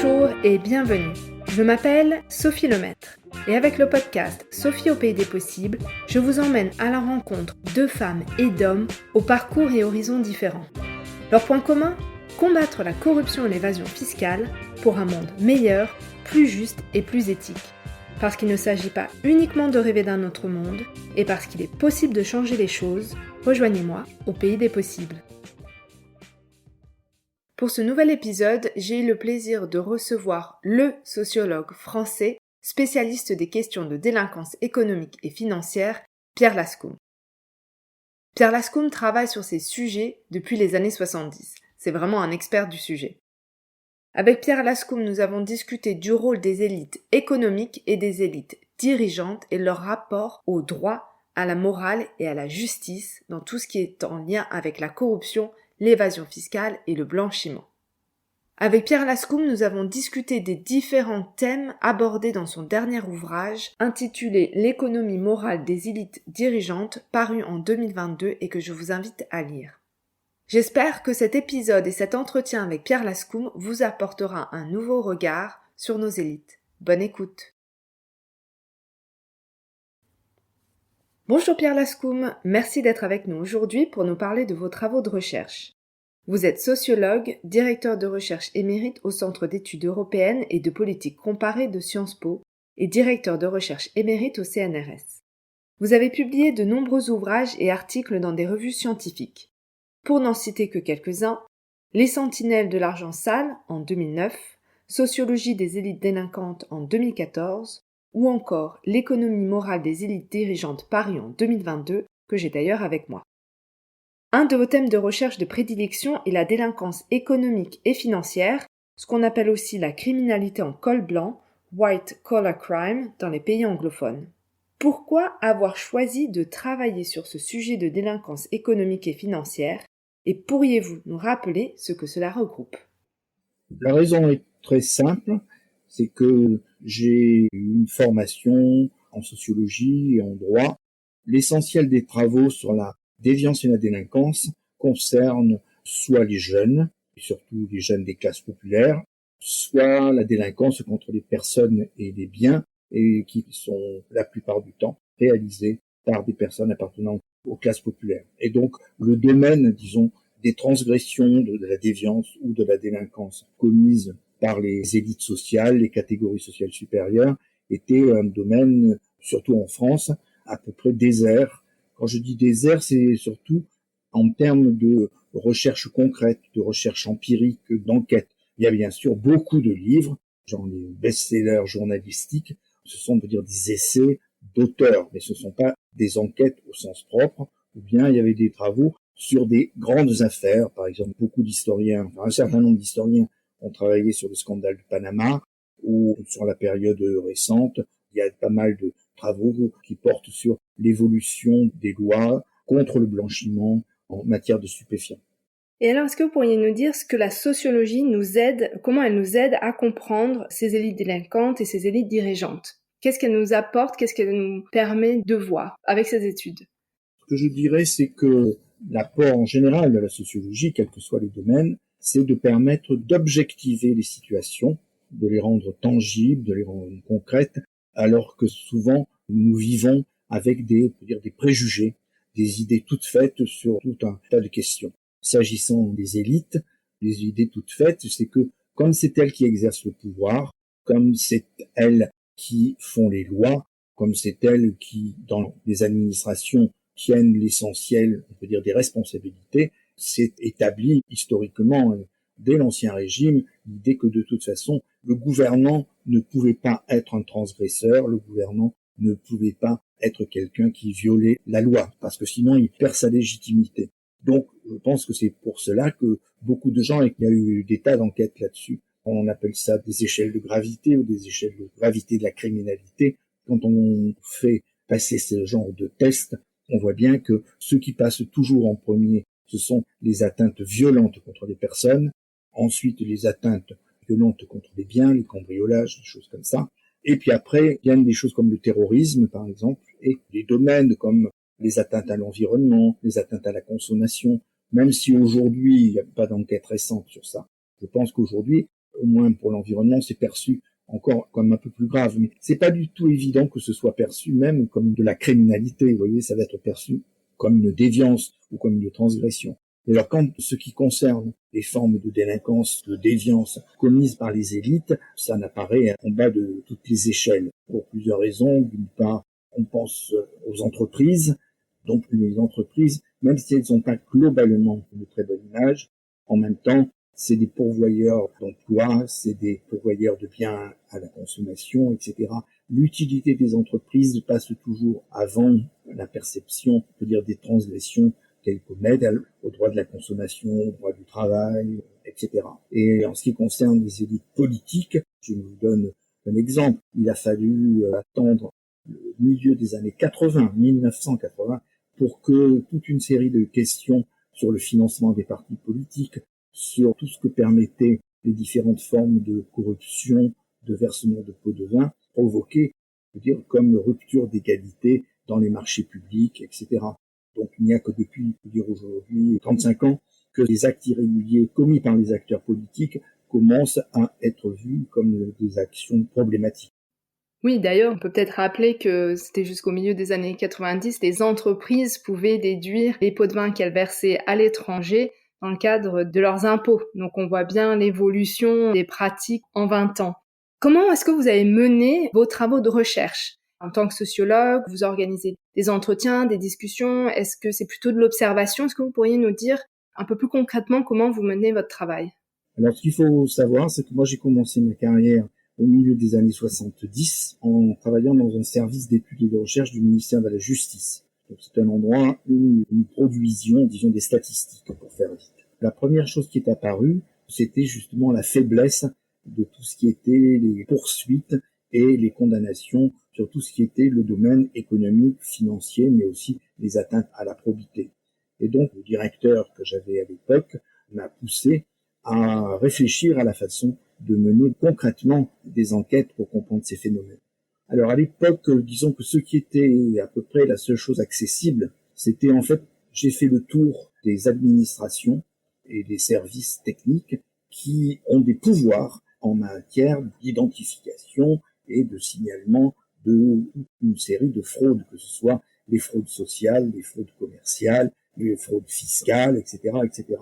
Bonjour et bienvenue. Je m'appelle Sophie Lemaître et avec le podcast Sophie au pays des possibles, je vous emmène à la rencontre de femmes et d'hommes aux parcours et horizons différents. Leur point commun ? Combattre la corruption et l'évasion fiscale pour un monde meilleur, plus juste et plus éthique. Parce qu'il ne s'agit pas uniquement de rêver d'un autre monde et parce qu'il est possible de changer les choses, rejoignez-moi au pays des possibles. Pour ce nouvel épisode, j'ai eu le plaisir de recevoir le sociologue français, spécialiste des questions de délinquance économique et financière, Pierre Lascoum. Pierre Lascoum travaille sur ces sujets depuis les années 70. C'est vraiment un expert du sujet. Avec Pierre Lascoum, nous avons discuté du rôle des élites économiques et des élites dirigeantes et leur rapport au droit, à la morale et à la justice dans tout ce qui est en lien avec la corruption, l'évasion fiscale et le blanchiment. Avec Pierre Lascoum, nous avons discuté des différents thèmes abordés dans son dernier ouvrage intitulé L'économie morale des élites dirigeantes, paru en 2022 et que je vous invite à lire. J'espère que cet épisode et cet entretien avec Pierre Lascoum vous apportera un nouveau regard sur nos élites. Bonne écoute. Bonjour Pierre Lascoum, merci d'être avec nous aujourd'hui pour nous parler de vos travaux de recherche. Vous êtes sociologue, directeur de recherche émérite au Centre d'études européennes et de politique comparée de Sciences Po et directeur de recherche émérite au CNRS. Vous avez publié de nombreux ouvrages et articles dans des revues scientifiques. Pour n'en citer que quelques-uns, Les Sentinelles de l'argent sale en 2009, Sociologie des élites délinquantes en 2014, ou encore L'économie morale des élites dirigeantes paru en 2022, que j'ai d'ailleurs avec moi. Un de vos thèmes de recherche de prédilection est la délinquance économique et financière, ce qu'on appelle aussi la criminalité en col blanc, white collar crime, dans les pays anglophones. Pourquoi avoir choisi de travailler sur ce sujet de délinquance économique et financière, et pourriez-vous nous rappeler ce que cela regroupe ? La raison est très simple, c'est que j'ai une formation en sociologie et en droit. L'essentiel des travaux sur la déviance et la délinquance concerne soit les jeunes, et surtout les jeunes des classes populaires, soit la délinquance contre les personnes et les biens, et qui sont la plupart du temps réalisés par des personnes appartenant aux classes populaires. Et donc le domaine, disons, des transgressions de la déviance ou de la délinquance commises par les élites sociales, les catégories sociales supérieures, était un domaine, surtout en France, à peu près désert. Quand je dis désert, c'est surtout en termes de recherche concrète, de recherche empirique, d'enquête. Il y a bien sûr beaucoup de livres, genre les best-sellers journalistiques, ce sont, on peut dire, des essais d'auteurs, mais ce ne sont pas des enquêtes au sens propre, ou bien il y avait des travaux sur des grandes affaires. Par exemple, beaucoup d'historiens, un certain nombre d'historiens ont travaillé sur le scandale de Panama ou sur la période récente. Il y a pas mal de travaux qui portent sur l'évolution des lois contre le blanchiment en matière de stupéfiants. Et alors, est-ce que vous pourriez nous dire ce que la sociologie nous aide, comment elle nous aide à comprendre ces élites délinquantes et ces élites dirigeantes ? Qu'est-ce qu'elle nous apporte, qu'est-ce qu'elle nous permet de voir avec ces études ? Ce que je dirais, c'est que l'apport en général de la sociologie, quels que soient les domaines, c'est de permettre d'objectiver les situations, de les rendre tangibles, de les rendre concrètes, alors que souvent nous vivons avec des préjugés, des idées toutes faites sur tout un tas de questions. S'agissant des élites, les idées toutes faites, c'est que comme c'est elles qui exercent le pouvoir, comme c'est elles qui font les lois, comme c'est elles qui, dans les administrations, tiennent l'essentiel, on peut dire, des responsabilités, c'est établi historiquement dès l'Ancien Régime, l'idée que de toute façon, le gouvernant ne pouvait pas être un transgresseur, le gouvernant ne pouvait pas être quelqu'un qui violait la loi, parce que sinon il perd sa légitimité. Donc, je pense que c'est pour cela que beaucoup de gens, et qu'il y a eu des tas d'enquêtes là-dessus, on appelle ça des échelles de gravité ou des échelles de gravité de la criminalité. Quand on fait passer ce genre de tests, on voit bien que ceux qui passent toujours en premier, ce sont les atteintes violentes contre les personnes, ensuite les atteintes violentes contre les biens, les cambriolages, des choses comme ça. Et puis après, viennent des choses comme le terrorisme, par exemple, et des domaines comme les atteintes à l'environnement, les atteintes à la consommation, même si aujourd'hui, il n'y a pas d'enquête récente sur ça. Je pense qu'aujourd'hui, au moins pour l'environnement, c'est perçu encore comme un peu plus grave. Mais c'est pas du tout évident que ce soit perçu même comme de la criminalité. Vous voyez, ça va être perçu comme une déviance ou comme une transgression. Et alors, quand ce qui concerne les formes de délinquance, de déviance commises par les élites, ça n'apparaît en bas de toutes les échelles. Pour plusieurs raisons. D'une part, on pense aux entreprises. Donc, les entreprises, même si elles n'ont pas globalement une très bonne image, en même temps, c'est des pourvoyeurs d'emplois, c'est des pourvoyeurs de biens à la consommation, etc. L'utilité des entreprises passe toujours avant la perception, on peut dire, des transgressions qu'elles commettent au droit de la consommation, au droit du travail, etc. Et en ce qui concerne les élites politiques, je vous donne un exemple. Il a fallu attendre le milieu des années 80, 1980, pour que toute une série de questions sur le financement des partis politiques, sur tout ce que permettaient les différentes formes de corruption, de versement de pots de vin, provoquaient, je veux dire, comme rupture d'égalité dans les marchés publics, etc. Donc il n'y a que depuis, je veux dire, aujourd'hui, 35 ans, que les actes irréguliers commis par les acteurs politiques commencent à être vus comme des actions problématiques. Oui, d'ailleurs, on peut peut-être rappeler que c'était jusqu'au milieu des années 90, les entreprises pouvaient déduire les pots de vin qu'elles versaient à l'étranger dans le cadre de leurs impôts. Donc on voit bien l'évolution des pratiques en 20 ans. Comment est-ce que vous avez mené vos travaux de recherche? En tant que sociologue, vous organisez des entretiens, des discussions. Est-ce que c'est plutôt de l'observation? Est-ce que vous pourriez nous dire un peu plus concrètement comment vous menez votre travail? Alors, ce qu'il faut savoir, c'est que moi, j'ai commencé ma carrière au milieu des années 70 en travaillant dans un service d'études et de recherche du ministère de la Justice. Donc, c'est un endroit où nous produisions, disons, des statistiques, pour faire vite. La première chose qui est apparue, c'était justement la faiblesse de tout ce qui était les poursuites et les condamnations sur tout ce qui était le domaine économique, financier, mais aussi les atteintes à la probité. Et donc, le directeur que j'avais à l'époque m'a poussé à réfléchir à la façon de mener concrètement des enquêtes pour comprendre ces phénomènes. Alors à l'époque, disons que ce qui était à peu près la seule chose accessible, c'était en fait, j'ai fait le tour des administrations et des services techniques qui ont des pouvoirs en matière d'identification et de signalement de une série de fraudes, que ce soit les fraudes sociales, les fraudes commerciales, les fraudes fiscales, etc., etc.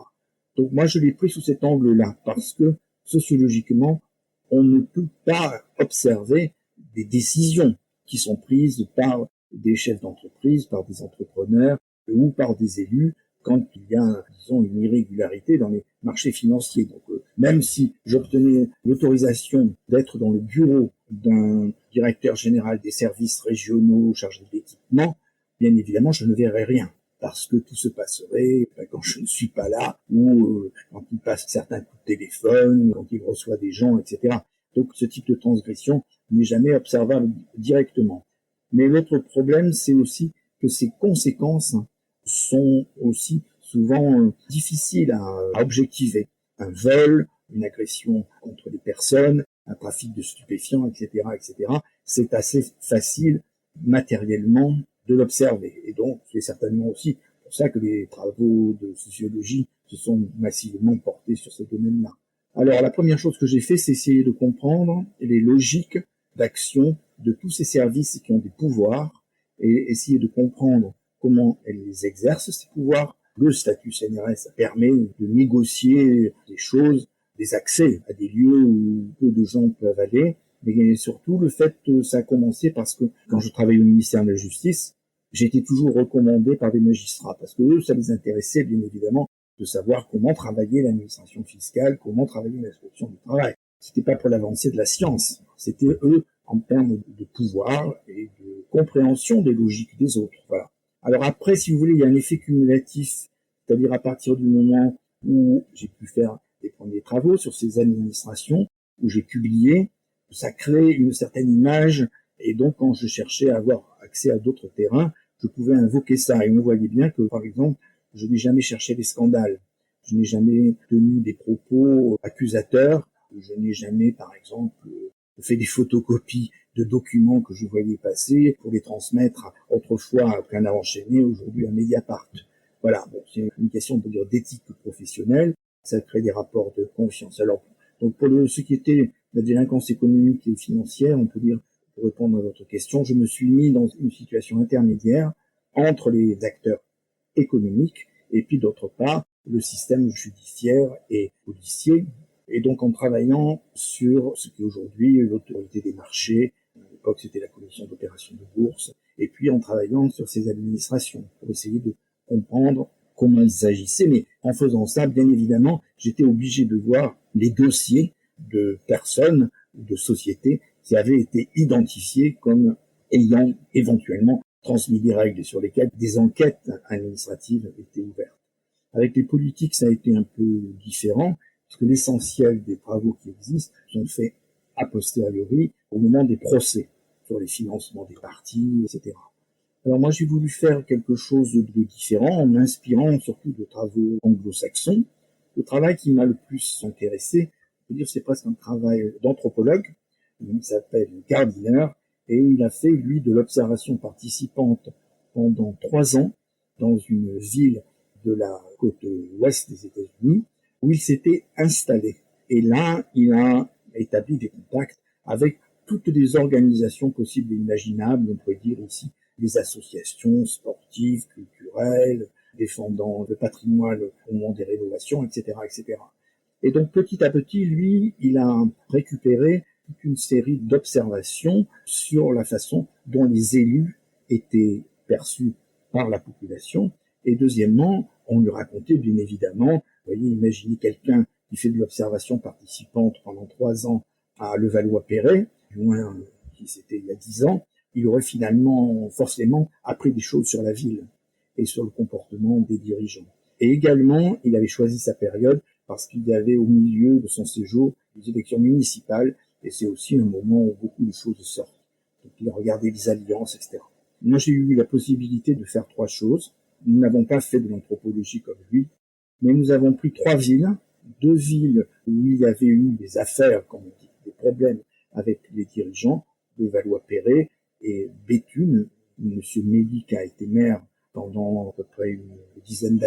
Donc moi, je l'ai pris sous cet angle-là, parce que sociologiquement, on ne peut pas observer des décisions qui sont prises par des chefs d'entreprise, par des entrepreneurs ou par des élus quand il y a, disons, une irrégularité dans les marchés financiers. Donc même si j'obtenais l'autorisation d'être dans le bureau d'un directeur général des services régionaux chargé d'équipement, bien évidemment, je ne verrais rien, parce que tout se passerait quand je ne suis pas là, ou quand il passe certains coups de téléphone, quand il reçoit des gens, etc. Donc ce type de transgression n'est jamais observable directement. Mais l'autre problème, c'est aussi que ces conséquences sont aussi souvent difficiles à objectiver. Un vol, une agression contre les personnes, un trafic de stupéfiants, etc., etc. C'est assez facile matériellement de l'observer. Et donc, c'est certainement aussi pour ça que les travaux de sociologie se sont massivement portés sur ce domaine-là. Alors, la première chose que j'ai fait, c'est essayer de comprendre les logiques d'action de tous ces services qui ont des pouvoirs et essayer de comprendre comment elles exercent ces pouvoirs. Le statut CNRS permet de négocier des choses, des accès à des lieux où peu de gens peuvent aller, mais surtout le fait que ça a commencé parce que quand je travaillais au ministère de la Justice, j'ai été toujours recommandé par des magistrats, parce que eux, ça les intéressait bien évidemment de savoir comment travaillait l'administration fiscale, comment travaillait l'inspection du travail. C'était pas pour l'avancée de la science, c'était eux en termes de pouvoir et de compréhension des logiques des autres. Voilà. Alors après, si vous voulez, il y a un effet cumulatif, c'est-à-dire à partir du moment où j'ai pu faire des premiers travaux sur ces administrations, où j'ai publié, ça crée une certaine image, et donc quand je cherchais à avoir accès à d'autres terrains, je pouvais invoquer ça. Et on voyait bien que, par exemple, je n'ai jamais cherché des scandales, je n'ai jamais tenu des propos accusateurs, je n'ai jamais, par exemple, fait des photocopies de documents que je voyais passer pour les transmettre autrefois à Canard enchaîné, aujourd'hui à Mediapart. Voilà, bon, c'est une question de dire d'éthique professionnelle, ça crée des rapports de confiance. Alors, Donc pour ce qui était la délinquance économique et financière, on peut dire, pour répondre à votre question, je me suis mis dans une situation intermédiaire entre les acteurs économiques et puis d'autre part le système judiciaire et policier. Et donc en travaillant sur ce qui est aujourd'hui l'autorité des marchés, à l'époque c'était la commission d'opération de bourse, et puis en travaillant sur ces administrations pour essayer de comprendre comment ils agissaient. Mais en faisant ça, bien évidemment, j'étais obligé de voir les dossiers de personnes ou de sociétés qui avaient été identifiées comme ayant éventuellement transmis des règles sur lesquelles des enquêtes administratives étaient ouvertes. Avec les politiques, ça a été un peu différent, parce que l'essentiel des travaux qui existent sont faits a posteriori, au moment des procès, sur les financements des partis, etc. Alors moi, j'ai voulu faire quelque chose de différent, en m'inspirant surtout de travaux anglo-saxons. Le travail qui m'a le plus intéressé, je veux dire, c'est presque un travail d'anthropologue. Il s'appelle Gardiner, et il a fait, lui, de l'observation participante pendant 3 ans dans une ville de la côte ouest des États-Unis, où il s'était installé. Et là, il a établi des contacts avec toutes les organisations possibles et imaginables, on pourrait dire ici les associations sportives, culturelles, défendant le patrimoine au moment des rénovations, etc., etc. Et donc petit à petit, lui, il a récupéré toute une série d'observations sur la façon dont les élus étaient perçus par la population. Et deuxièmement, on lui racontait bien évidemment, vous voyez, imaginez quelqu'un qui fait de l'observation participante pendant 3 ans à Levallois-Perret, du moins qui c'était il y a 10 ans, il aurait finalement forcément appris des choses sur la ville et sur le comportement des dirigeants. Et également, il avait choisi sa période parce qu'il y avait au milieu de son séjour les élections municipales, et c'est aussi un moment où beaucoup de choses sortent. Donc il a regardé les alliances, etc. Moi, j'ai eu la possibilité de faire 3 choses. Nous n'avons pas fait de l'anthropologie comme lui, mais nous avons pris 3 villes, 2 villes où il y avait eu des affaires, comme on dit, des problèmes avec les dirigeants, de Levallois-Perret et Béthune. Monsieur Mélic a été maire pendant à peu près une douzaine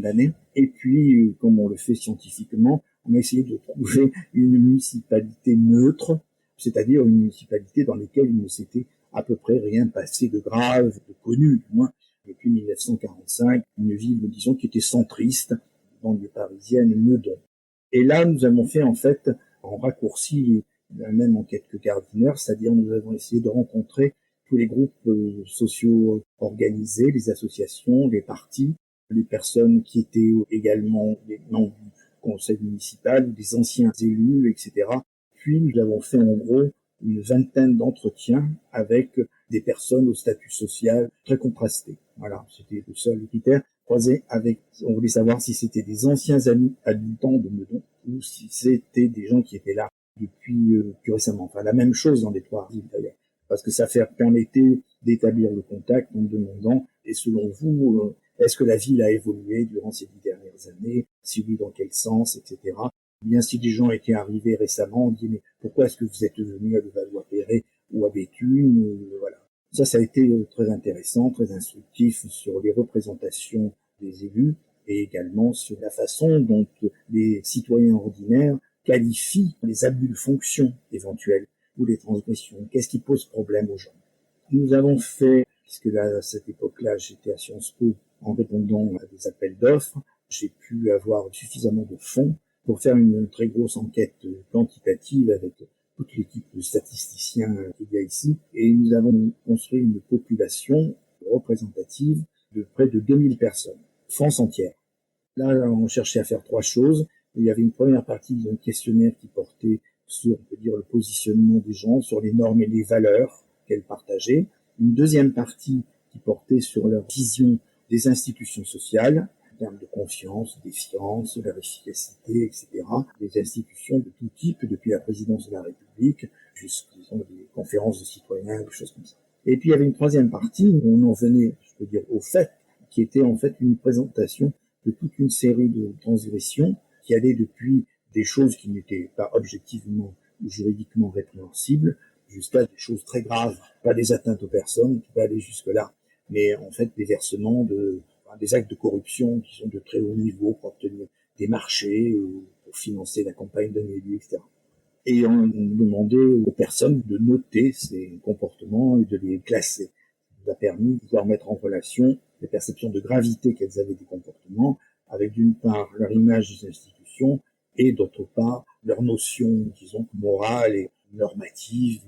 d'années. Et puis, comme on le fait scientifiquement, on a essayé de trouver une municipalité neutre, c'est-à-dire une municipalité dans laquelle il ne s'était à peu près rien passé de grave, de connu, du moins, depuis 1945, une ville, disons, qui était centriste, banlieue parisienne, Meudon. Et là, nous avons fait, en fait, en raccourci, la même enquête que Gardiner, c'est-à-dire nous avons essayé de rencontrer tous les groupes sociaux organisés, les associations, les partis, les personnes qui étaient également des membres du conseil municipal, des anciens élus, etc. Puis nous avons fait en gros une vingtaine d'entretiens avec des personnes au statut social très contrasté. Voilà, c'était le seul critère. Croisé avec, on voulait savoir si c'était des anciens habitants de Meudon ou si c'était des gens qui étaient là depuis plus récemment. Enfin, la même chose dans les 3 villes d'ailleurs. Parce que ça permettait d'établir le contact en demandant, et selon vous, est-ce que la ville a évolué durant ces 10 dernières années? Si oui, dans quel sens, etc. Bien, si des gens étaient arrivés récemment, on dit, mais pourquoi est-ce que vous êtes venu à Levallois-Perret ou à Béthune? Voilà. Ça a été très intéressant, très instructif sur les représentations des élus et également sur la façon dont les citoyens ordinaires qualifient les abus de fonction éventuels ou les transgressions. Qu'est-ce qui pose problème aux gens? Nous avons fait, puisque là, à cette époque-là, j'étais à Sciences Po en répondant à des appels d'offres, j'ai pu avoir suffisamment de fonds pour faire une très grosse enquête quantitative avec toute l'équipe de statisticiens qu'il y a ici, et nous avons construit une population représentative de près de 2000 personnes, France entière. Là, on cherchait à faire 3 choses. Il y avait une première partie d'un questionnaire qui portait sur, on peut dire, le positionnement des gens, sur les normes et les valeurs qu'elles partageaient. Une deuxième partie qui portait sur leur vision des institutions sociales, en termes de confiance, défiance, leur efficacité, etc. Des institutions de tout type, depuis la présidence de la République jusqu'à des conférences de citoyens, des choses comme ça. Et puis il y avait une troisième partie où on en venait, je peux dire, au fait, qui était en fait une présentation de toute une série de transgressions qui allaient depuis des choses qui n'étaient pas objectivement ou juridiquement répréhensibles jusqu'à des choses très graves, pas des atteintes aux personnes qui peuvent aller jusque-là, mais en fait des versements des actes de corruption qui sont de très haut niveau pour obtenir des marchés, pour financer la campagne d'un élu, etc. Et on demandait aux personnes de noter ces comportements et de les classer. Ça nous a permis de pouvoir mettre en relation les perceptions de gravité qu'elles avaient des comportements avec d'une part leur image des institutions et d'autre part leur notion, disons, morale et normative.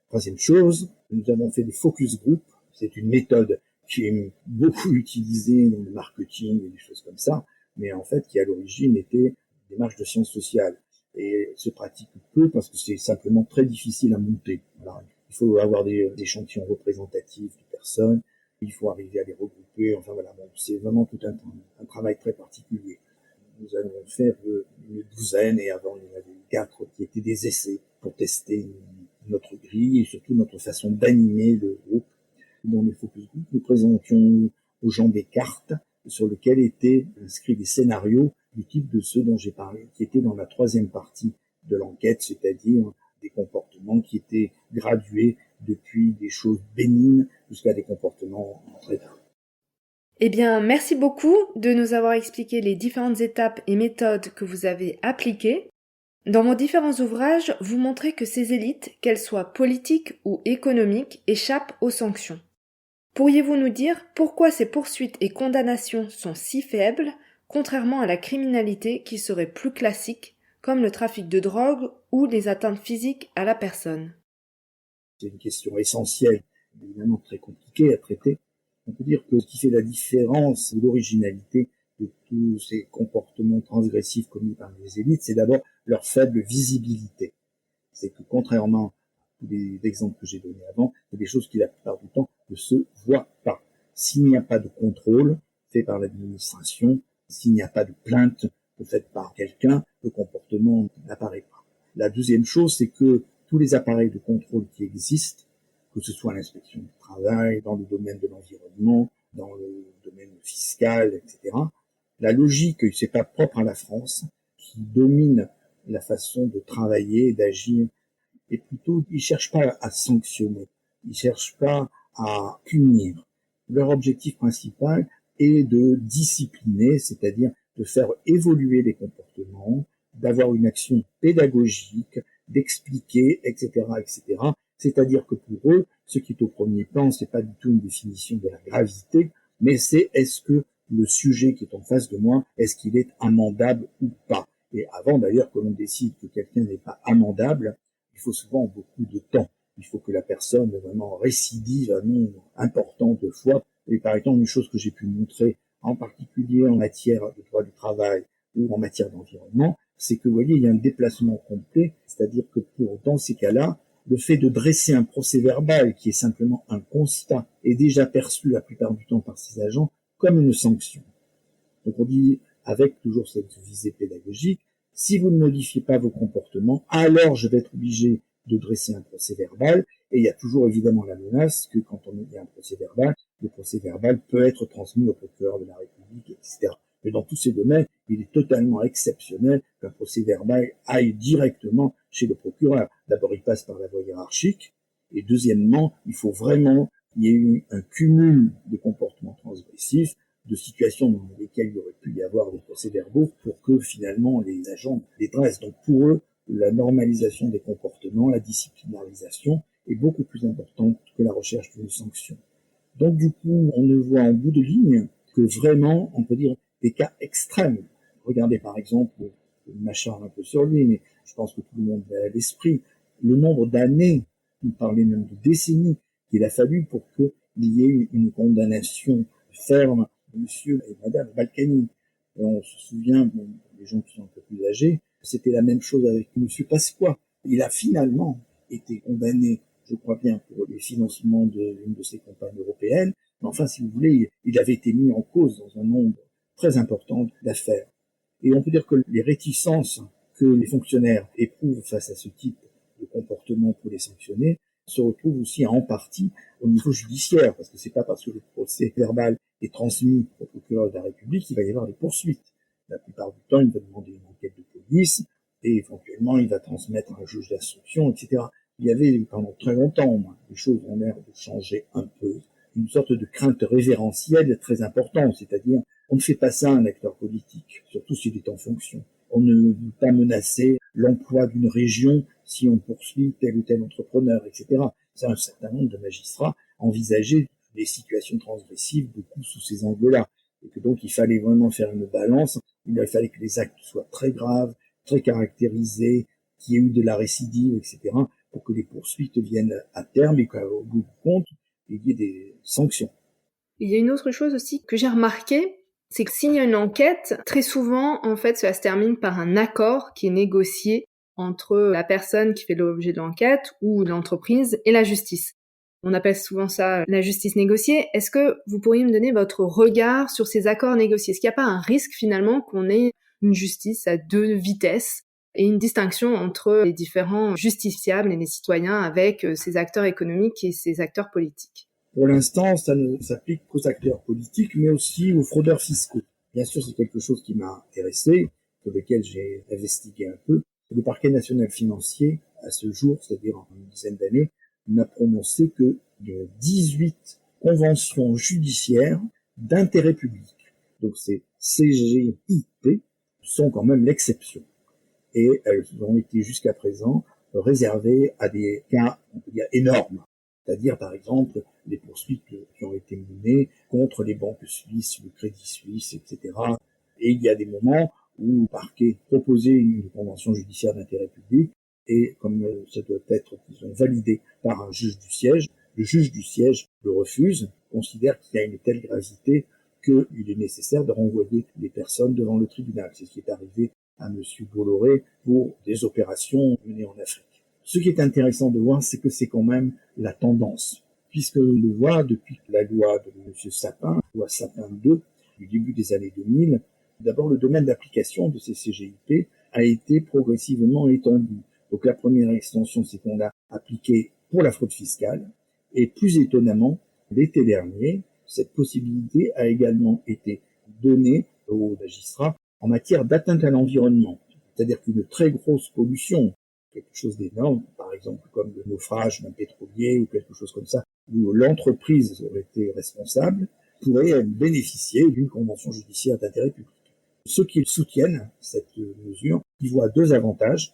Troisième chose, nous avons fait des focus group. C'est une méthode qui est beaucoup utilisée dans le marketing et des choses comme ça, mais en fait qui à l'origine était une démarche de sciences sociales et se pratique peu parce que c'est simplement très difficile à monter. Voilà. Il faut avoir des échantillons représentatifs de personnes, il faut arriver à les regrouper, enfin voilà, bon, c'est vraiment tout un travail très particulier. Nous allons faire une douzaine et avant il y en avait 4 qui étaient des essais pour tester notre grille et surtout notre façon d'animer le groupe. Dans les focus group, nous présentions aux gens des cartes sur lesquelles étaient inscrits des scénarios du type de ceux dont j'ai parlé, qui étaient dans la troisième partie de l'enquête, c'est-à-dire des comportements qui étaient gradués depuis des choses bénignes jusqu'à des comportements très graves. Eh bien, merci beaucoup de nous avoir expliqué les différentes étapes et méthodes que vous avez appliquées. Dans vos différents ouvrages, vous montrez que ces élites, qu'elles soient politiques ou économiques, échappent aux sanctions. Pourriez-vous nous dire pourquoi ces poursuites et condamnations sont si faibles, contrairement à la criminalité qui serait plus classique, comme le trafic de drogue ou les atteintes physiques à la personne? C'est une question essentielle, évidemment très compliquée à traiter. On peut dire que ce qui fait la différence ou l'originalité de tous ces comportements transgressifs commis par les élites, c'est d'abord leur faible visibilité. C'est que contrairement à tous les exemples que j'ai donnés avant, il y a des choses qui la plupart du temps ne se voient pas. S'il n'y a pas de contrôle fait par l'administration, s'il n'y a pas de plainte faite par quelqu'un, le comportement n'apparaît pas. La deuxième chose, c'est que tous les appareils de contrôle qui existent, que ce soit l'inspection du travail, dans le domaine de l'environnement, dans le domaine fiscal, etc., la logique, c'est pas propre à la France, qui domine la façon de travailler et d'agir, et plutôt, ils cherchent pas à sanctionner, ils cherchent pas à punir. Leur objectif principal est de discipliner, c'est-à-dire de faire évoluer les comportements, d'avoir une action pédagogique, d'expliquer, etc., etc. C'est-à-dire que pour eux, ce qui est au premier plan, c'est pas du tout une définition de la gravité, mais c'est est-ce que le sujet qui est en face de moi, est-ce qu'il est amendable ou pas. Et avant d'ailleurs que l'on décide que quelqu'un n'est pas amendable, il faut souvent beaucoup de temps. Il faut que la personne vraiment récidive un nombre important de fois. Et par exemple, une chose que j'ai pu montrer, en particulier en matière de droit du travail ou en matière d'environnement, c'est que, vous voyez, il y a un déplacement complet, c'est-à-dire que dans ces cas-là, le fait de dresser un procès-verbal qui est simplement un constat est déjà perçu la plupart du temps par ces agents comme une sanction. Donc on dit, avec toujours cette visée pédagogique, si vous ne modifiez pas vos comportements, alors je vais être obligé de dresser un procès-verbal, et il y a toujours évidemment la menace que quand on y a un procès-verbal, le procès-verbal peut être transmis au procureur de la République, etc. Mais dans tous ces domaines, il est totalement exceptionnel qu'un procès-verbal aille directement chez le procureur. D'abord, il passe par la voie hiérarchique, et deuxièmement, il faut vraiment qu'il y ait eu un cumul de comportements transgressifs, de situations dans lesquelles il aurait pu y avoir des procès-verbaux pour que finalement les agents les dressent. Donc pour eux, la normalisation des comportements, la disciplinarisation est beaucoup plus importante que la recherche d'une sanction. Donc du coup, on ne voit en bout de ligne que vraiment, on peut dire, des cas extrêmes. Regardez par exemple, je m'acharne un peu sur lui, mais je pense que tout le monde a à l'esprit, le nombre d'années, on parlait même de décennies, qu'il a fallu pour qu'il y ait une condamnation ferme de monsieur et madame Balkany. Et on se souvient, bon, les gens qui sont un peu plus âgés, c'était la même chose avec monsieur Pasqua. Il a finalement été condamné, je crois bien, pour les financements d'une de ses campagnes européennes, mais enfin, si vous voulez, il avait été mis en cause dans un nombre très important d'affaires. Et on peut dire que les réticences que les fonctionnaires éprouvent face à ce type de comportement pour les sanctionner se retrouvent aussi en partie au niveau judiciaire, parce que c'est pas parce que le procès verbal est transmis au procureur de la République qu'il va y avoir des poursuites. La plupart du temps, il va demander une enquête de police, et éventuellement, il va transmettre à un juge d'instruction, etc. Il y avait pendant très longtemps, les choses ont l'air de changer un peu, une sorte de crainte révérentielle très importante, c'est-à-dire on ne fait pas ça à un acteur politique, surtout s'il est en fonction. on ne veut pas menacer l'emploi d'une région si on poursuit tel ou tel entrepreneur, etc. C'est un certain nombre de magistrats envisageaient des situations transgressives beaucoup sous ces angles-là. Et que donc il fallait vraiment faire une balance, il fallait que les actes soient très graves, très caractérisés, qu'il y ait eu de la récidive, etc., pour que les poursuites viennent à terme et qu'au bout du compte, il y ait des sanctions. Il y a une autre chose aussi que j'ai remarqué, c'est que s'il y a une enquête, très souvent, en fait, cela se termine par un accord qui est négocié entre la personne qui fait l'objet de l'enquête ou l'entreprise et la justice. On appelle souvent ça la justice négociée. Est-ce que vous pourriez me donner votre regard sur ces accords négociés? Est-ce qu'il n'y a pas un risque finalement qu'on ait une justice à deux vitesses et une distinction entre les différents justiciables et les citoyens avec ces acteurs économiques et ces acteurs politiques? Pour l'instant, ça ne s'applique qu'aux acteurs politiques, mais aussi aux fraudeurs fiscaux. Bien sûr, c'est quelque chose qui m'a intéressé, sur lequel j'ai investigué un peu. Le parquet national financier, à ce jour, c'est-à-dire en une dizaine d'années, n'a prononcé que 18 conventions judiciaires d'intérêt public. Donc ces CGIP sont quand même l'exception. Et elles ont été jusqu'à présent réservées à des cas, on peut dire, énormes. C'est-à-dire, par exemple, les poursuites qui ont été menées contre les banques suisses, le Crédit Suisse, etc. Et il y a des moments où le parquet proposait une convention judiciaire d'intérêt public, et comme ça doit être, disons, validé par un juge du siège, le juge du siège le refuse, considère qu'il y a une telle gravité qu'il est nécessaire de renvoyer les personnes devant le tribunal. C'est ce qui est arrivé à M. Bolloré pour des opérations menées en Afrique. Ce qui est intéressant de voir, c'est que c'est quand même la tendance, puisque on le voit depuis la loi de M. Sapin, loi Sapin 2, du début des années 2000, d'abord le domaine d'application de ces CGIP a été progressivement étendu. Donc la première extension, c'est qu'on l'a appliqué pour la fraude fiscale, et plus étonnamment, l'été dernier, cette possibilité a également été donnée aux magistrats en matière d'atteinte à l'environnement. C'est-à-dire qu'une très grosse pollution, quelque chose d'énorme, par exemple comme le naufrage d'un pétrolier ou quelque chose comme ça, où l'entreprise aurait été responsable, pourrait bénéficier d'une convention judiciaire d'intérêt public. Ceux qui soutiennent cette mesure y voient deux avantages.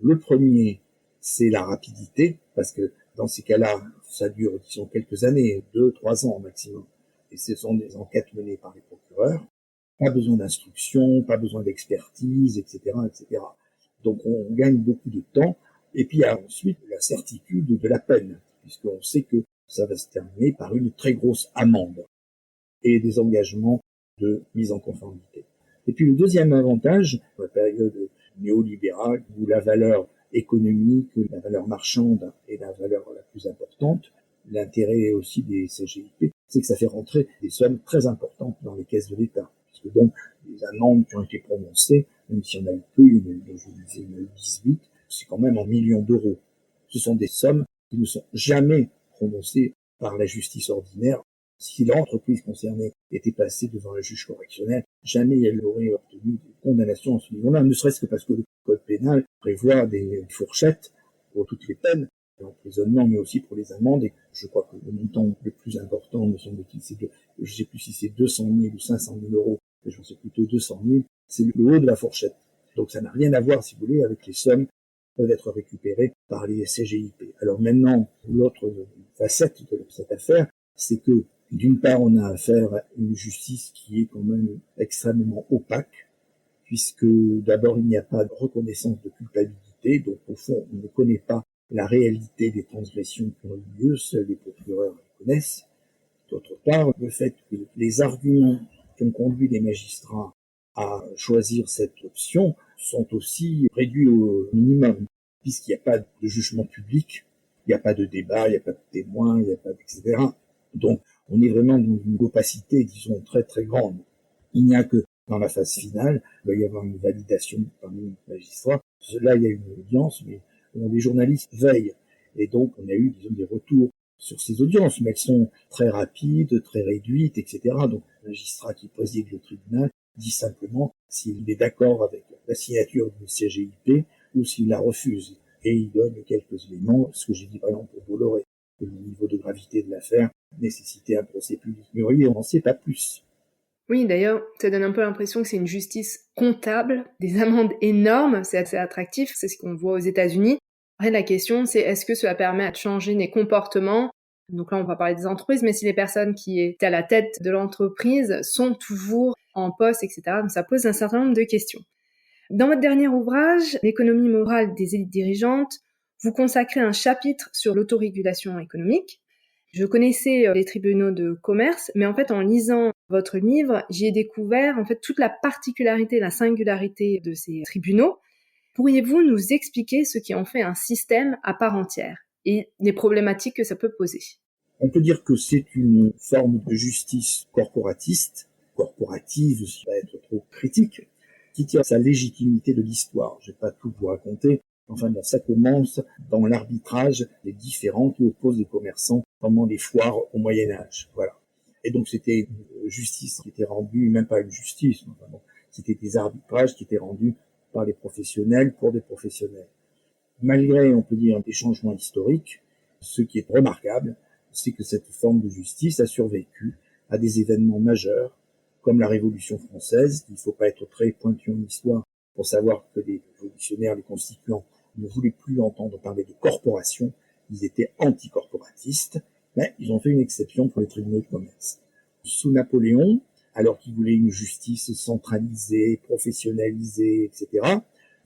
Le premier, c'est la rapidité, parce que dans ces cas-là, ça dure, disons, quelques années, 2-3 ans maximum. Et ce sont des enquêtes menées par les procureurs. Pas besoin d'instruction, pas besoin d'expertise, etc., etc. Donc on gagne beaucoup de temps. Et puis il y a ensuite la certitude de la peine, puisqu'on sait que ça va se terminer par une très grosse amende et des engagements de mise en conformité. Et puis le deuxième avantage, la période néolibérale, où la valeur économique, la valeur marchande est la valeur la plus importante, l'intérêt aussi des CGIP, c'est que ça fait rentrer des sommes très importantes dans les caisses de l'État. Puisque donc, les amendes qui ont été prononcées, même s'il y en a eu peu, je disais, il y en a eu 18, c'est quand même en millions d'euros. Ce sont des sommes qui ne sont jamais prononcées par la justice ordinaire. Si l'entreprise concernée était passée devant un juge correctionnel, jamais elle n'aurait obtenu de condamnation à ce niveau-là, ne serait-ce que parce que le code pénal prévoit des fourchettes pour toutes les peines, l'emprisonnement, mais aussi pour les amendes. Et je crois que le montant le plus important, me semble-t-il, c'est je ne sais plus si c'est 200 000 ou 500 000 euros, mais je pense que c'est plutôt 200 000, c'est le haut de la fourchette. Donc ça n'a rien à voir, si vous voulez, avec les sommes qui peuvent être récupérées par les CGIP. Alors maintenant, l'autre facette de cette affaire, c'est que d'une part, on a affaire à une justice qui est quand même extrêmement opaque, puisque d'abord, il n'y a pas de reconnaissance de culpabilité, donc au fond, on ne connaît pas la réalité des transgressions qui ont eu lieu, seuls les procureurs les connaissent. D'autre part, le fait que les arguments qui ont conduit les magistrats à choisir cette option sont aussi réduits au minimum, puisqu'il n'y a pas de jugement public, il n'y a pas de débat, il n'y a pas de témoins, il n'y a pas etc. Donc, on est vraiment dans une opacité, disons, très très grande. Il n'y a que dans la phase finale, il va y avoir une validation parmi les magistrats. Là, il y a une audience, mais les journalistes veillent. Et donc, on a eu, disons, des retours sur ces audiences, mais elles sont très rapides, très réduites, etc. Donc, le magistrat qui préside le tribunal dit simplement s'il est d'accord avec la signature du CGIP ou s'il la refuse. Et il donne quelques éléments, ce que j'ai dit par exemple pour Bolloré, que le niveau de gravité de l'affaire nécessitait un procès public. Mais oui, on n'en sait pas plus. Oui, d'ailleurs, ça donne un peu l'impression que c'est une justice comptable, des amendes énormes, c'est assez attractif, c'est ce qu'on voit aux États-Unis. Après, la question, c'est est-ce que cela permet de changer des comportements? Donc là, on va parler des entreprises, mais si les personnes qui étaient à la tête de l'entreprise sont toujours en poste, etc., donc ça pose un certain nombre de questions. Dans votre dernier ouvrage, L'économie morale des élites dirigeantes, vous consacrez un chapitre sur l'autorégulation économique. Je connaissais les tribunaux de commerce, mais en fait, en lisant votre livre, j'y ai découvert en fait toute la particularité, la singularité de ces tribunaux. Pourriez-vous nous expliquer ce qui en fait un système à part entière et les problématiques que ça peut poser? On peut dire que c'est une forme de justice corporative, si va être trop critique, qui tire sa légitimité de l'histoire. Je vais pas tout vous raconter. Enfin bon, ça commence dans l'arbitrage des différends qui opposent les commerçants pendant les foires au Moyen-Âge. Voilà. Et donc c'était une justice qui était rendue, même pas une justice, enfin bon, c'était des arbitrages qui étaient rendus par les professionnels pour des professionnels. Malgré, on peut dire, des changements historiques, ce qui est remarquable, c'est que cette forme de justice a survécu à des événements majeurs, comme la Révolution française. Il ne faut pas être très pointu en histoire pour savoir que les révolutionnaires, les constituants, ne voulaient plus entendre parler de corporations. Ils étaient anticorporatistes, mais ils ont fait une exception pour les tribunaux de commerce. Sous Napoléon, alors qu'il voulait une justice centralisée, professionnalisée, etc.,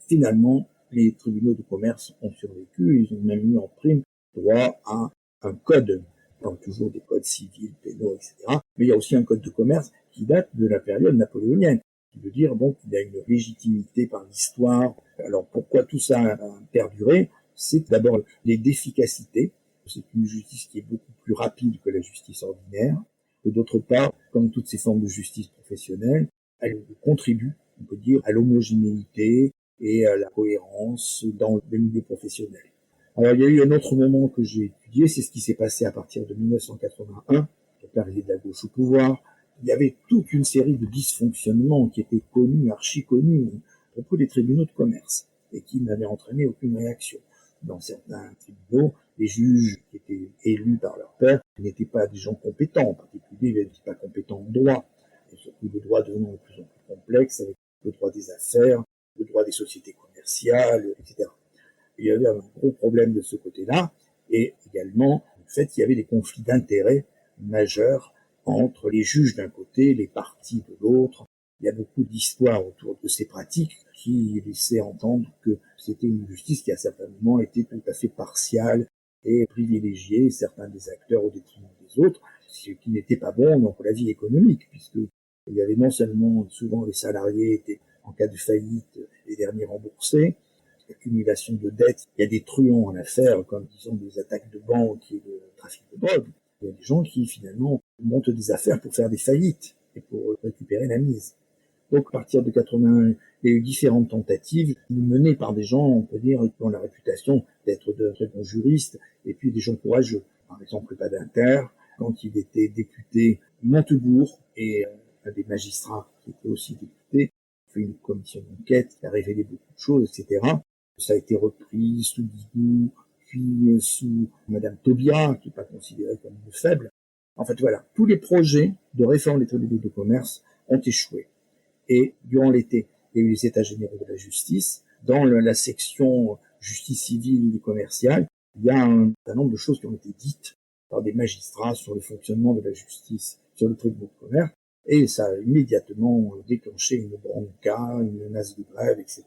finalement, les tribunaux de commerce ont survécu. Ils ont même mis en prime droit à un code, donc toujours des codes civils, pénaux, etc. Mais il y a aussi un code de commerce qui date de la période napoléonienne, qui veut dire donc qu'il y a une légitimité par l'histoire. Alors pourquoi tout ça a perduré? C'est d'abord l'efficacité. C'est une justice qui est beaucoup plus rapide que la justice ordinaire. Et d'autre part, comme toutes ces formes de justice professionnelle, elle contribue, on peut dire, à l'homogénéité et à la cohérence dans le milieu professionnel. Alors il y a eu un autre moment que j'ai étudié, c'est ce qui s'est passé à partir de 1981, avec l'arrivée de la gauche au pouvoir. Il y avait toute une série de dysfonctionnements qui étaient connus, archi connus, à propos des tribunaux de commerce, et qui n'avaient entraîné aucune réaction. Dans certains tribunaux, les juges qui étaient élus par leur père n'étaient pas des gens compétents, en particulier ils n'étaient pas compétents en droit, et surtout le droit devenant de plus en plus complexe, avec le droit des affaires, le droit des sociétés commerciales, etc. Il y avait un gros problème de ce côté-là, et également le fait qu'il y avait des conflits d'intérêts majeurs entre les juges d'un côté, les partis de l'autre. Il y a beaucoup d'histoires autour de ces pratiques qui laissaient entendre que c'était une justice qui à certains moments était tout à fait partiale et privilégiait certains des acteurs au détriment des autres, ce qui n'était pas bon dans la vie économique, puisque il y avait non seulement souvent les salariés étaient en cas de faillite les derniers remboursés, accumulation de dettes, il y a des truands en affaires, comme disons des attaques de banques et de trafic de drogue. Il y a des gens qui finalement montent des affaires pour faire des faillites et pour récupérer la mise. Donc à partir de 81, il y a eu différentes tentatives menées par des gens, on peut dire, qui ont la réputation d'être de très bons juristes, et puis des gens courageux. Par exemple, Badinter, quand il était député, Montebourg et un des magistrats qui était aussi député, fait une commission d'enquête qui a révélé beaucoup de choses, etc. Ça a été repris sous Guigou, puis sous Madame Taubira, qui n'est pas considérée comme une faible. En fait, voilà, tous les projets de réforme des tribunaux de commerce ont échoué. Et durant l'été, il y a eu les états généraux de la justice. Dans la section justice civile et commerciale, il y a un certain nombre de choses qui ont été dites par des magistrats sur le fonctionnement de la justice sur le tribunal de commerce. Et ça a immédiatement déclenché une bronca, une menace de grève, etc.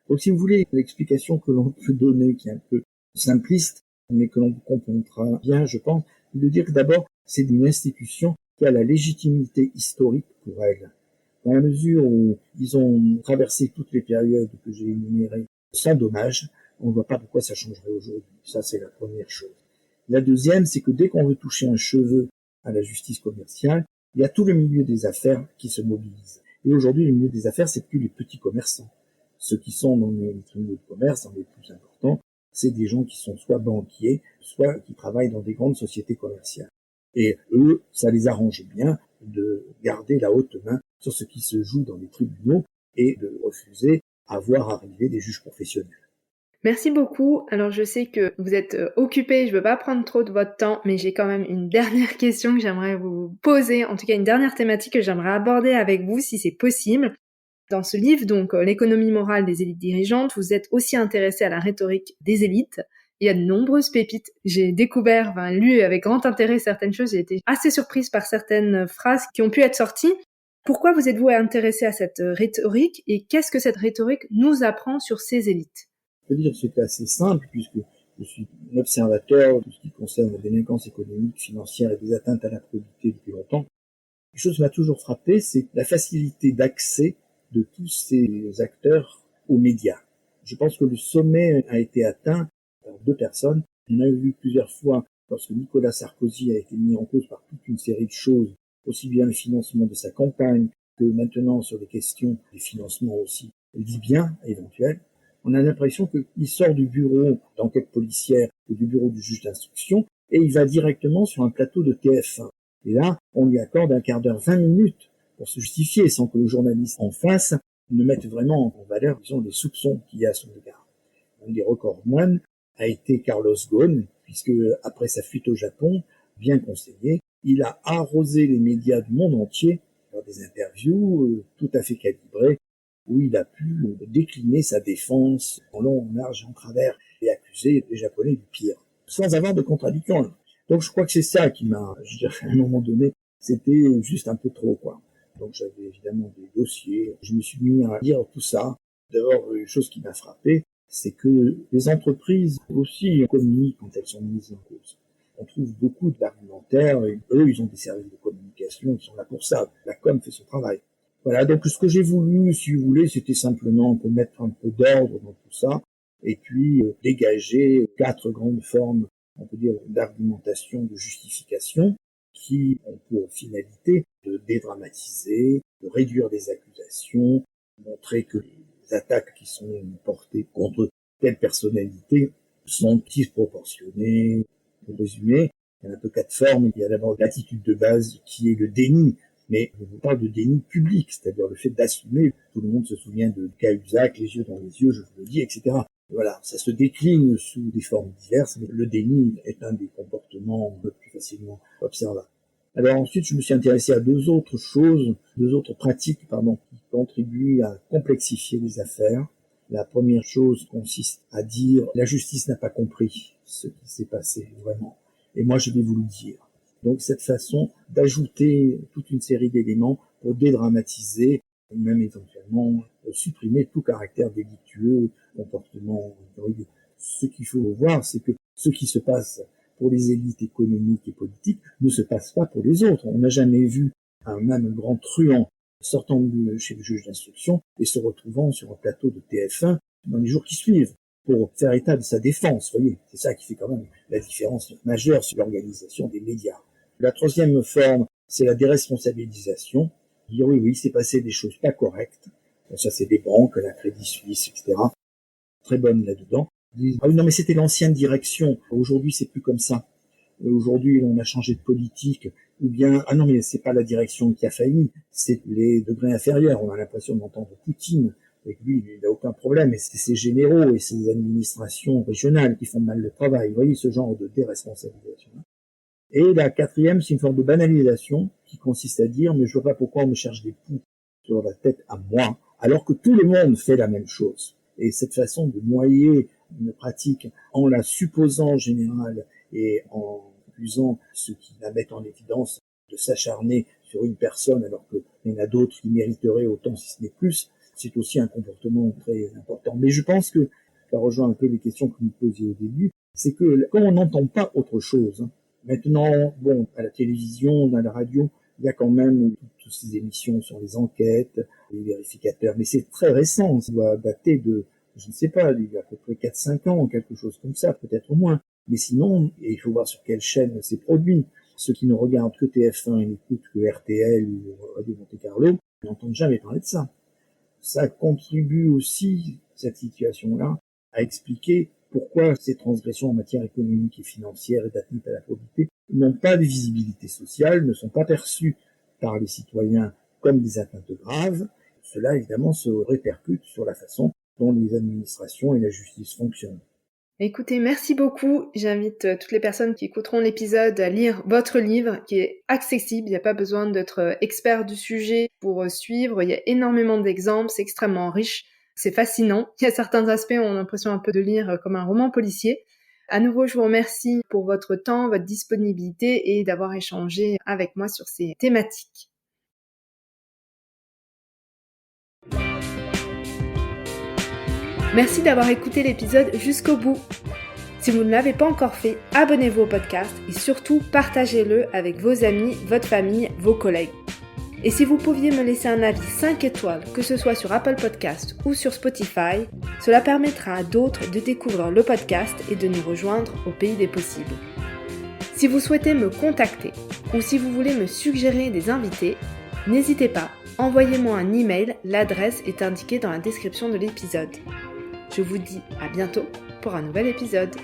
Donc si vous voulez, l'explication que l'on peut donner, qui est un peu simpliste, mais que l'on comprendra bien, je pense, c'est de dire que d'abord, c'est une institution qui a la légitimité historique pour elle. Dans la mesure où ils ont traversé toutes les périodes que j'ai énumérées sans dommage, on ne voit pas pourquoi ça changerait aujourd'hui. Ça, c'est la première chose. La deuxième, c'est que dès qu'on veut toucher un cheveu à la justice commerciale, il y a tout le milieu des affaires qui se mobilise. Et aujourd'hui, le milieu des affaires, c'est plus les petits commerçants. Ceux qui sont dans les tribunaux de commerce, dans les plus importants, c'est des gens qui sont soit banquiers, soit qui travaillent dans des grandes sociétés commerciales. Et eux, ça les arrange bien de garder la haute main sur ce qui se joue dans les tribunaux et de refuser à voir arriver des juges professionnels. Merci beaucoup. Alors je sais que vous êtes occupé, je ne veux pas prendre trop de votre temps, mais j'ai quand même une dernière question que j'aimerais vous poser, en tout cas une dernière thématique que j'aimerais aborder avec vous si c'est possible. Dans ce livre, donc l'économie morale des élites dirigeantes, vous êtes aussi intéressé à la rhétorique des élites. Il y a de nombreuses pépites. J'ai découvert, lu avec grand intérêt certaines choses. J'ai été assez surprise par certaines phrases qui ont pu être sorties. Pourquoi vous êtes-vous intéressé à cette rhétorique et qu'est-ce que cette rhétorique nous apprend sur ces élites? Je peux dire que c'est assez simple puisque je suis un observateur de tout ce qui concerne la délinquance économique, financière et des atteintes à la probité depuis longtemps. Quelque chose qui m'a toujours frappé, c'est la facilité d'accès de tous ces acteurs aux médias. Je pense que le sommet a été atteint par deux personnes. On a vu plusieurs fois lorsque Nicolas Sarkozy a été mis en cause par toute une série de choses, aussi bien le financement de sa campagne que maintenant sur les questions des financements aussi libyens éventuels. On a l'impression qu'il sort du bureau d'enquête policière ou du bureau du juge d'instruction et il va directement sur un plateau de TF1. Et là, on lui accorde un quart d'heure, 20 minutes pour se justifier sans que le journaliste en face ne mette vraiment en valeur, disons, les soupçons qu'il y a à son égard. Un des recordman a été Carlos Ghosn, puisque après sa fuite au Japon, bien conseillé, il a arrosé les médias du monde entier par des interviews tout à fait calibrées où il a pu décliner sa défense en long, en large, en travers et accuser les Japonais du pire, sans avoir de contradiction. Donc je crois que c'est ça qui m'a, je dirais, à un moment donné, c'était juste un peu trop, quoi. Donc j'avais évidemment des dossiers, je me suis mis à lire tout ça. D'abord, une chose qui m'a frappé, c'est que les entreprises aussi communiquent quand elles sont mises en cause. On trouve beaucoup d'argumentaires, et eux, ils ont des services de communication, ils sont là pour ça. La com fait son travail. Voilà, donc ce que j'ai voulu, si vous voulez, c'était simplement pour mettre un peu d'ordre dans tout ça, et puis dégager quatre grandes formes, on peut dire, d'argumentation, de justification, qui ont pour finalité de dédramatiser, de réduire les accusations, montrer que les attaques qui sont portées contre telle personnalité sont disproportionnées. Pour résumer, il y a un peu quatre formes. Il y a d'abord l'attitude de base qui est le déni, mais je vous parle de déni public, c'est-à-dire le fait d'assumer. Tout le monde se souvient de Cahuzac, les yeux dans les yeux, je vous le dis, etc. Voilà, ça se décline sous des formes diverses, mais le déni est un des comportements le plus facilement observables. Alors ensuite, je me suis intéressé à deux autres pratiques, qui contribuent à complexifier les affaires. La première chose consiste à dire la justice n'a pas compris ce qui s'est passé vraiment. Et moi, je vais vous le dire. Donc cette façon d'ajouter toute une série d'éléments pour dédramatiser, et même éventuellement supprimer tout caractère délictueux, comportement drogué. Ce qu'il faut voir, c'est que ce qui se passe pour les élites économiques et politiques ne se passe pas pour les autres. On n'a jamais vu un même grand truand sortant de chez le juge d'instruction et se retrouvant sur un plateau de TF1 dans les jours qui suivent pour faire état de sa défense. Vous voyez, c'est ça qui fait quand même la différence majeure sur l'organisation des médias. La troisième forme, c'est la déresponsabilisation. Dire oui, il s'est passé des choses pas correctes. Bon, ça, c'est des banques, la Crédit Suisse, etc. Très bonnes là-dedans. Ah oui, non, mais c'était l'ancienne direction. Aujourd'hui, c'est plus comme ça. Aujourd'hui, on a changé de politique. Ou bien, ah non, mais c'est pas la direction qui a failli, c'est les degrés inférieurs. On a l'impression d'entendre Poutine. Et lui, il n'a aucun problème. Et c'est ses généraux et ses administrations régionales qui font mal le travail. Vous voyez ce genre de déresponsabilisation. Et la quatrième, c'est une forme de banalisation qui consiste à dire, mais je vois pas pourquoi on me cherche des poux sur la tête à moi, alors que tout le monde fait la même chose. Et cette façon de noyer une pratique en la supposant générale et en accusant ceux qui la mettent en évidence de s'acharner sur une personne alors qu'il y en a d'autres qui mériteraient autant si ce n'est plus, c'est aussi un comportement très important. Mais je pense que ça rejoint un peu les questions que vous me posiez au début, c'est que quand on n'entend pas autre chose, maintenant, bon, à la télévision, à la radio, il y a quand même toutes ces émissions sur les enquêtes, les vérificateurs, mais c'est très récent, ça doit dater de, je ne sais pas, il y a à peu près 4-5 ans, quelque chose comme ça, peut-être moins. Mais sinon, et il faut voir sur quelle chaîne c'est produit. Ceux qui ne regardent que TF1 et n'écoutent que RTL ou Radio Monte Carlo n'entendent jamais parler de ça. Ça contribue aussi, cette situation-là, à expliquer pourquoi ces transgressions en matière économique et financière et d'atteinte à la probité n'ont pas de visibilité sociale, ne sont pas perçues par les citoyens comme des atteintes graves. Cela, évidemment, se répercute sur la façon dont les administrations et la justice fonctionnent. Écoutez, merci beaucoup. J'invite toutes les personnes qui écouteront l'épisode à lire votre livre qui est accessible. Il n'y a pas besoin d'être expert du sujet pour suivre. Il y a énormément d'exemples, c'est extrêmement riche, c'est fascinant. Il y a certains aspects où on a l'impression un peu de lire comme un roman policier. À nouveau, je vous remercie pour votre temps, votre disponibilité et d'avoir échangé avec moi sur ces thématiques. Merci d'avoir écouté l'épisode jusqu'au bout. Si vous ne l'avez pas encore fait, abonnez-vous au podcast et surtout partagez-le avec vos amis, votre famille, vos collègues. Et si vous pouviez me laisser un avis 5 étoiles, que ce soit sur Apple Podcast ou sur Spotify, cela permettra à d'autres de découvrir le podcast et de nous rejoindre au pays des possibles. Si vous souhaitez me contacter ou si vous voulez me suggérer des invités, n'hésitez pas, envoyez-moi un email, l'adresse est indiquée dans la description de l'épisode. Je vous dis à bientôt pour un nouvel épisode.